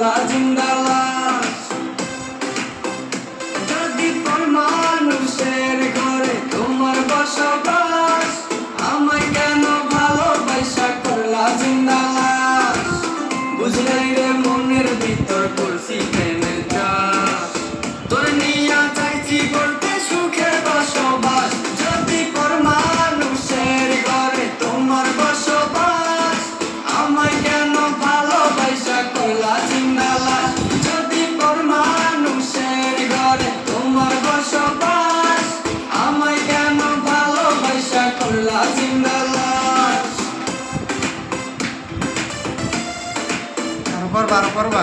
করলা জিন্দা লাশ। যদি কোন মানুষের ঘরে তোমার বসবাস, আমায় কেন ভালোবাসা করলা জিন্দা লাশ। বুঝলাই রে মনের ভিতর করছি প্রেমের চাষ, তোর নিয়া চাইছি করতে সুখের বসবাস। যদি কোন মানুষের ঘরে তোমার বসবাস, আমায় কেন ভালোবাসা করলা জিন্দা লাশ। যদি কোন মানুষের ঘরে তোমার বসবাস, আমায় কেন ভালোবাসা করলা জিন্দা লাশ। আরো করবা